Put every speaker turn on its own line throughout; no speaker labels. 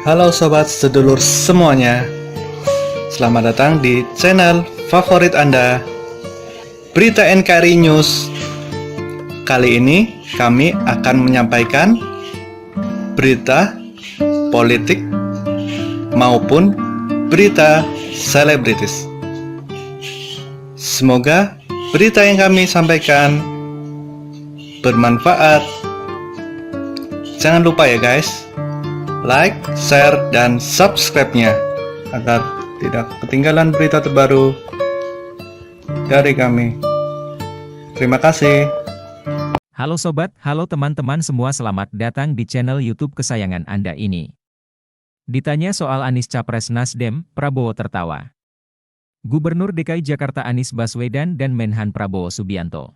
Halo sobat sedulur semuanya, selamat datang di channel favorit Anda, Berita NKRI News. Kali ini kami akan menyampaikan berita politik maupun berita selebritis. Semoga berita yang kami sampaikan bermanfaat. Jangan lupa ya guys, like, share, dan subscribe-nya agar tidak ketinggalan berita terbaru dari kami. Terima kasih.
Halo sobat, halo teman-teman semua, selamat datang di channel YouTube kesayangan Anda ini. Ditanya soal Anies Capres Nasdem, Prabowo tertawa. Gubernur DKI Jakarta Anies Baswedan dan Menhan Prabowo Subianto.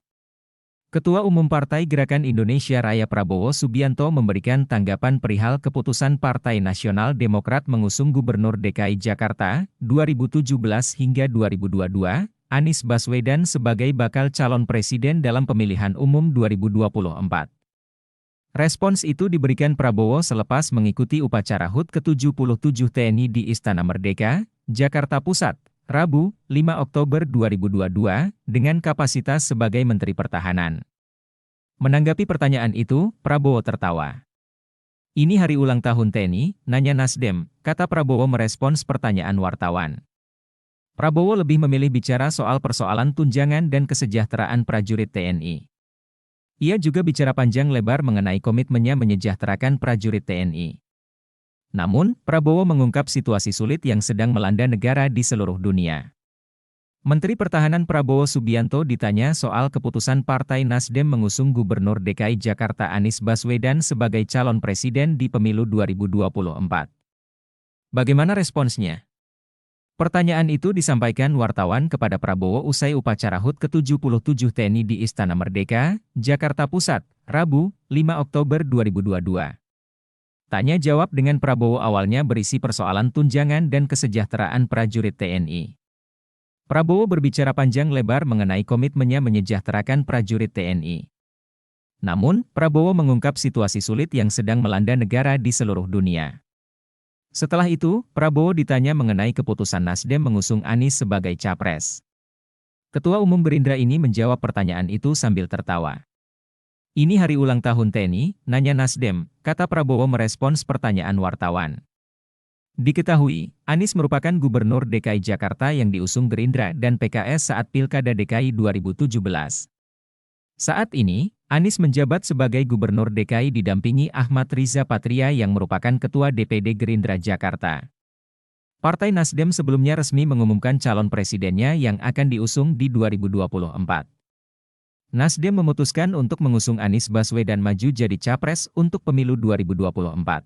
Ketua Umum Partai Gerakan Indonesia Raya Prabowo Subianto memberikan tanggapan perihal keputusan Partai Nasional Demokrat mengusung Gubernur DKI Jakarta 2017 hingga 2022, Anies Baswedan sebagai bakal calon presiden dalam pemilihan umum 2024. Respons itu diberikan Prabowo selepas mengikuti upacara HUT ke-77 TNI di Istana Merdeka, Jakarta Pusat, Rabu, 5 Oktober 2022, dengan kapasitas sebagai Menteri Pertahanan. Menanggapi pertanyaan itu, Prabowo tertawa. Ini hari ulang tahun TNI, nanya Nasdem, kata Prabowo merespons pertanyaan wartawan. Prabowo lebih memilih bicara soal persoalan tunjangan dan kesejahteraan prajurit TNI. Ia juga bicara panjang lebar mengenai komitmennya menyejahterakan prajurit TNI. Namun, Prabowo mengungkap situasi sulit yang sedang melanda negara di seluruh dunia. Menteri Pertahanan Prabowo Subianto ditanya soal keputusan Partai Nasdem mengusung Gubernur DKI Jakarta Anies Baswedan sebagai calon presiden di pemilu 2024. Bagaimana responsnya? Pertanyaan itu disampaikan wartawan kepada Prabowo usai upacara HUT ke-77 TNI di Istana Merdeka, Jakarta Pusat, Rabu, 5 Oktober 2022. Tanya jawab dengan Prabowo awalnya berisi persoalan tunjangan dan kesejahteraan prajurit TNI. Prabowo berbicara panjang lebar mengenai komitmennya menyejahterakan prajurit TNI. Namun, Prabowo mengungkap situasi sulit yang sedang melanda negara di seluruh dunia. Setelah itu, Prabowo ditanya mengenai keputusan Nasdem mengusung Anies sebagai capres. Ketua Umum Gerindra ini menjawab pertanyaan itu sambil tertawa. Ini hari ulang tahun TNI, nanya Nasdem, kata Prabowo merespons pertanyaan wartawan. Diketahui, Anies merupakan Gubernur DKI Jakarta yang diusung Gerindra dan PKS saat Pilkada DKI 2017. Saat ini, Anies menjabat sebagai Gubernur DKI didampingi Ahmad Riza Patria yang merupakan Ketua DPD Gerindra Jakarta. Partai Nasdem sebelumnya resmi mengumumkan calon presidennya yang akan diusung di 2024. Nasdem memutuskan untuk mengusung Anies Baswedan maju jadi capres untuk pemilu 2024.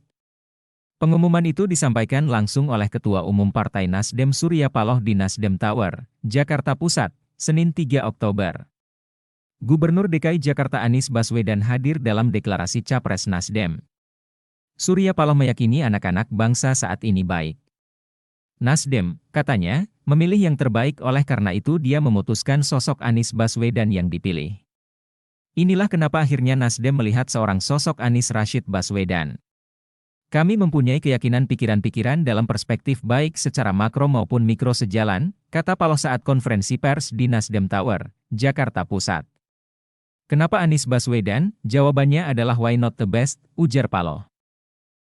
Pengumuman itu disampaikan langsung oleh Ketua Umum Partai Nasdem Surya Paloh di Nasdem Tower, Jakarta Pusat, Senin 3 Oktober. Gubernur DKI Jakarta Anies Baswedan hadir dalam deklarasi Capres Nasdem. Surya Paloh meyakini anak-anak bangsa saat ini baik. Nasdem, katanya, memilih yang terbaik oleh karena itu dia memutuskan sosok Anies Baswedan yang dipilih. Inilah kenapa akhirnya Nasdem melihat seorang sosok Anies Rashid Baswedan. Kami mempunyai keyakinan pikiran-pikiran dalam perspektif baik secara makro maupun mikro sejalan, kata Paloh saat konferensi pers di Nasdem Tower, Jakarta Pusat. Kenapa Anies Baswedan? Jawabannya adalah why not the best, ujar Paloh.